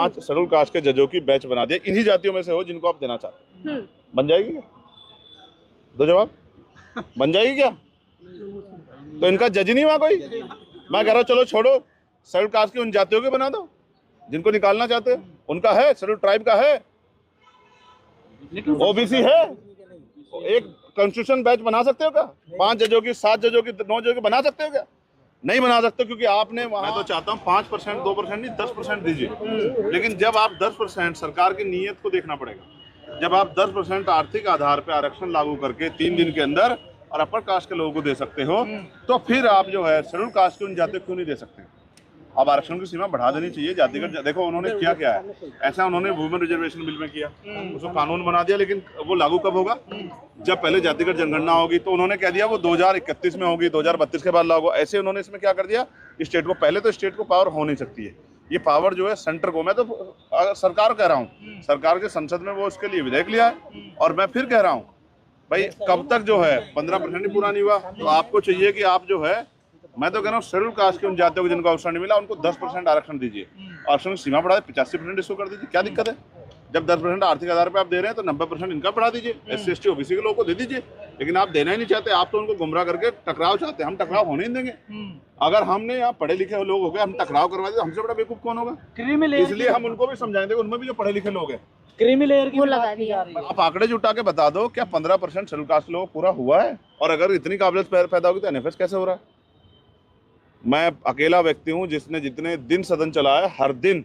5 schedule caste के जजों की बैच बना दिया, इन्हीं जातियों में से हो जिनको आप देना चाहते हैं। बन जाएगी क्या? दो जवाब, बन जाएगी क्या? तो इनका जज नहीं हुआ कोई? मैं कह रहा हूँ चलो छोड़ो, शेड्यूल कास्ट की उन जातियों के बना दो जिनको निकालना चाहते हैं। उनका है, शेड्यूल ट्राइब का है, ओबीसी है, एक कॉन्स्टिट्यूशन बैच बना सकते हो क्या? 5 जजों की, 7 जजों की, 9 जजों की बना सकते हो क्या? नहीं बना सकते, क्योंकि आपने वहां, मैं तो चाहता हूँ 5%, 2% नहीं 10% दीजिए। लेकिन जब आप 10%, सरकार की नीयत को देखना पड़ेगा। जब आप 10% आर्थिक आधार पर आरक्षण लागू करके 3 दिन के अंदर और अपर कास्ट के लोगों को दे सकते हो, तो फिर आप जो है शेड्यूल कास्ट की उन जातियों को क्यों नहीं दे सकते? अब आरक्षण की सीमा बढ़ा देनी चाहिए जातिगत। देखो उन्होंने किया क्या है, ऐसा उन्होंने वुमेन रिजर्वेशन बिल में किया, उसको कानून बना दिया, लेकिन वो लागू कब होगा? जब पहले जातिगत जनगणना होगी। तो उन्होंने कह दिया वो 2031 में होगी, 2032 के बाद लागू। ऐसे उन्होंने इसमें क्या कर दिया, स्टेट को, पहले तो स्टेट को पावर हो नहीं सकती है, ये पावर जो है सेंटर को। मैं तो सरकार कह रहा हूँ, सरकार के संसद में वो उसके लिए विधेयक लिया है। और मैं फिर कह रहा हूँ भाई, कब तक जो है 15% ही पूरा नहीं हुआ, तो आपको चाहिए कि आप जो है, मैं तो कह रहा हूँ शेड्यूल कास्ट के उन जातियों को जिनको अवसर नहीं मिला, उनको 10% आरक्षण दीजिए। आरक्षण की सीमा बढ़ा दे, 85% इसको कर दीजिए, क्या दिक्कत है? जब 10% आर्थिक आधार पे आप दे रहे हैं तो 90% इनका बढ़ा दीजिए, SC ST OBC के लोगों को दे दीजिए। लेकिन आप देना ही नहीं चाहते, आप तो उनको गुमराह करके टकराव चाहते हैं। हम टकराव होने नहीं देंगे। अगर हमने यहाँ पढ़े लिखे लोग हो गए, हम टकराव करवा दें, हमसे बड़ा बेवकूफ कौन होगा? इसलिए हम उनको भी समझाएंगे, उनमें भी जो पढ़े लिखे लोग हैं, क्रीमी लेयर की लगा दिया। आप आंकड़े जुटा के बता दो, क्या 15% शेड्यूल कास्ट लोग पूरा हुआ है? और अगर इतनी काबिलियत पैदा होगी तो NFS कैसे हो रहा है? मैं अकेला व्यक्ति हूं जिसने जितने दिन सदन चला है, हर दिन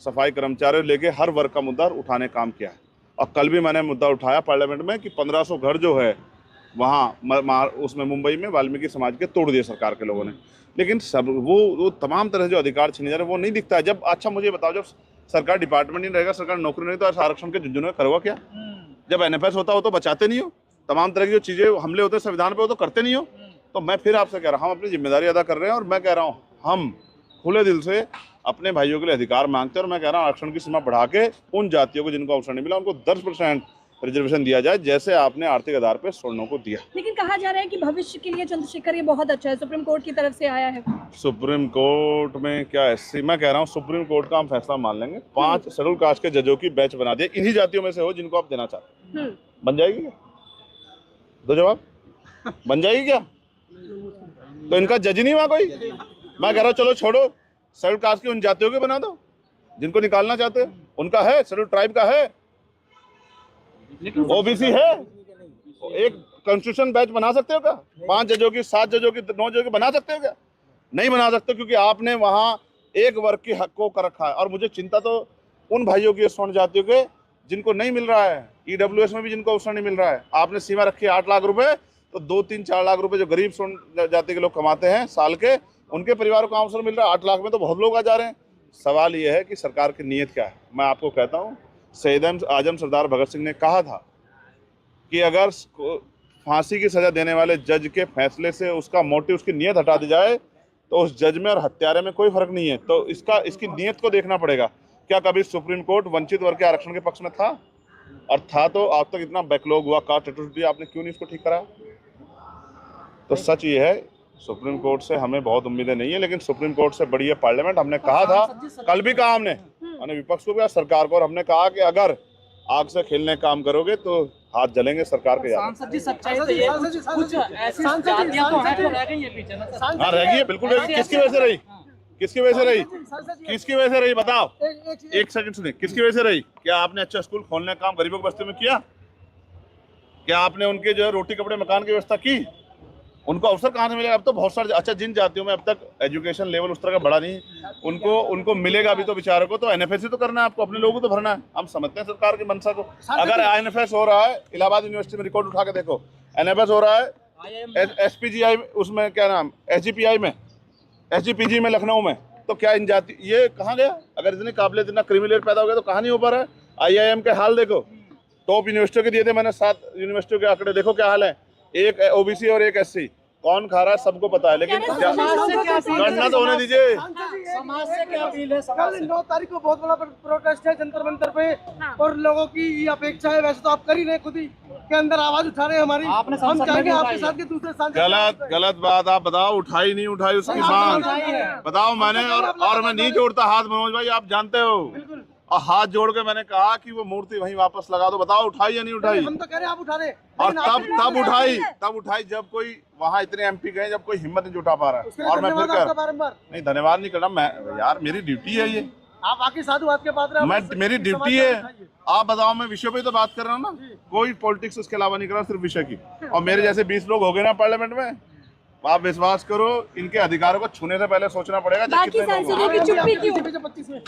सफाई कर्मचारियों लेके हर वर्ग का मुद्दा उठाने काम किया है। और कल भी मैंने मुद्दा उठाया पार्लियामेंट में कि 1500 घर जो है वहाँ उसमें मुंबई में वाल्मीकि समाज के तोड़ दिए सरकार के लोगों ने। लेकिन सब वो तमाम तरह से जो अधिकार छीने जा रहे हैं वो नहीं दिखता है। जब, अच्छा मुझे बताओ, जब सरकार डिपार्टमेंट नहीं रहेगा, सरकार नौकरी नहीं, तो आरक्षण के झुंझुनू में करोगा क्या? जब NFS होता हो तो बचाते नहीं हो, तमाम तरह की जो चीज़ें हमले होते हैं संविधान पे वो तो करते नहीं हो। तो मैं फिर आपसे कह रहा हूँ, हम अपनी जिम्मेदारी अदा कर रहे हैं। और मैं कह रहा हूँ हम खुले दिल से अपने भाइयों के लिए अधिकार मांगते हैं। और मैं कह रहा हूँ आरक्षण की सीमा बढ़ा के उन जातियों को जिनको अवसर नहीं मिला उनको 10% रिजर्वेशन दिया जाए, जैसे आपने आर्थिक आधार पर सवर्णों को दिया। लेकिन कहा जा रहा है कि भविष्य के लिए चंद्रशेखर ये बहुत अच्छा है, सुप्रीम कोर्ट की तरफ से आया है। सुप्रीम कोर्ट में क्या SC, मैं कह रहा हूँ सुप्रीम कोर्ट का हम फैसला मान लेंगे। 5 शेड्यूल कास्ट के जजों की बैच बना दिया, इन्हीं जातियों में से हो जिनको आप देना चाहते हैं। बन जाएगी क्या? दो जवाब, बन जाएगी क्या? तो इनका जज नहीं हुआ कोई? मैं कह रहा हूँ चलो छोड़ो, शेड्यूल कास्ट की उन जातियों के बना दो जिनको निकालना चाहते हैं। उनका है, शेड्यूल ट्राइब का है, OBC है, एक कॉन्स्टिट्यूशन बैच बना सकते हो क्या? 5 जजों की, 7 जजों की, 9 जजों की बना सकते हो क्या? नहीं बना सकते, क्योंकि आपने वहाँ एक वर्ग के हक को कर रखा है। और मुझे चिंता तो उन भाइयों की, स्वर्ण जातियों के, जिनको नहीं मिल रहा है। EWS में भी जिनको अवसर नहीं मिल रहा है। आपने सीमा रखी है 8 लाख रुपए, तो 2-3-4 लाख रुपए जो गरीब स्वर्ण जाति के लोग कमाते हैं साल के, उनके परिवारों को अवसर मिल रहा है। 8 लाख में तो बहुत लोग आ जा रहे हैं। सवाल ये है कि सरकार की नीयत क्या है। मैं आपको कहता हूँ, शहीद आजम सरदार भगत सिंह ने कहा था कि अगर फांसी की सजा देने वाले जज के फैसले से उसका मोटिव, उसकी नीयत हटा दी जाए, तो उस जज में और हत्यारे में कोई फर्क नहीं है। तो इसकी नीयत को देखना पड़ेगा। क्या कभी सुप्रीम कोर्ट वंचित वर्ग के आरक्षण के पक्ष में था? और था तो आज तक इतना बैकलॉग हुआ, कास्ट एट्रोसिटी, आपने क्यों नहीं इसको ठीक करा? तो सच ये है, सुप्रीम कोर्ट से हमें बहुत उम्मीदें नहीं है, लेकिन सुप्रीम कोर्ट से बड़ी है पार्लियामेंट। हमने कहा था, कल भी कहा हमने विपक्ष को भी, सरकार को, और हमने कहा कि अगर आग से खेलने काम करोगे तो हाथ जलेंगे सरकार के। सांसद जी सच्चाई तो ये कुछ ऐसी जातियां तो हैं जो रह गई है पीछे ना। हाँ रह गई है, बिल्कुल रह गई। किसकी वजह से रही? किसकी वजह से रही? किसकी वजह से रही बताओ? एक सेकंड सुनिए, किसकी वजह से रही? क्या आपने अच्छा स्कूल खोलने का काम गरीबों की बस्ती में किया? क्या आपने उनके जो है रोटी कपड़े मकान की व्यवस्था की? उनको अवसर कहाँ से मिलेगा? अब तो बहुत सारे, अच्छा जिन जातियों में अब तक एजुकेशन लेवल उस तरह का बड़ा नहीं, उनको मिलेगा भी तो बेचारों को। तो NFS ही तो करना है आपको, अपने लोगों को तो भरना है। हम समझते हैं सरकार की मंशा को। अगर NFS हो रहा है, इलाहाबाद यूनिवर्सिटी में रिकॉर्ड उठा के देखो, NFS हो रहा है SPGI उसमें, क्या नाम, SGPI में, SGPG में लखनऊ में, तो क्या इन जाति, ये कहाँ गया? अगर इतनी काबिलियत, इतना क्रिमिनल पैदा हो गया तो कहाँ नहीं हो पा रहा है? IIM के हाल देखो, टॉप यूनिवर्सिटियों के दिए थे मैंने, 7 यूनिवर्सिटियों के आंकड़े देखो क्या हाल है। एक OBC और एक SC, कौन खा रहा है सबको पता है। लेकिन गणना तो होने दीजिए। समाज से क्या अपील है? कल 9 तारीख को बहुत बड़ा प्रोटेस्ट है जंतर मंतर पे, और लोगों की ये अपेक्षा है, वैसे तो आप कर ही रहे, खुद ही के अंदर आवाज उठा रहे हैं हमारी। हम चाहेंगे आपके साथ के दूसरे सांसद। गलत बात आप बताओ, उठाई नहीं उठाई उसकी मांग बताओ। मैंने और मैं नहीं जोड़ता हाथ मनोज भाई, आप जानते हो। और हाथ जोड़ के मैंने कहा कि वो मूर्ति वहीं वापस लगा दो। बताओ उठाई या नहीं उठाई? हम तो कह रहे हैं आप उठा रहे हैं। और लेकिन आपने तब उठाई जब कोई वहां इतने एमपी गए, जब कोई हिम्मत नहीं जुटा पा रहा उसके है। लिए और मैं फिर धन्यवाद आपका बारंबार। नहीं, धन्यवाद नहीं करना मैं, यार मेरी ड्यूटी है ये, आप आके साधुवाद के पात्र हैं, मैं आप मेरी समाज ड्यूटी का है। उठाइए। आप बताओ, मैं विषय पे तो बात कर रहा हूँ ना, कोई पॉलिटिक्स उसके अलावा नहीं कर रहा, सिर्फ विषय की। और मेरे जैसे 20 लोग हो गए ना पार्लियामेंट में, आप विश्वास करो इनके अधिकारों को छूने से पहले सोचना पड़ेगा। बाकी सांसदों की चुप्पी क्यों? 25 में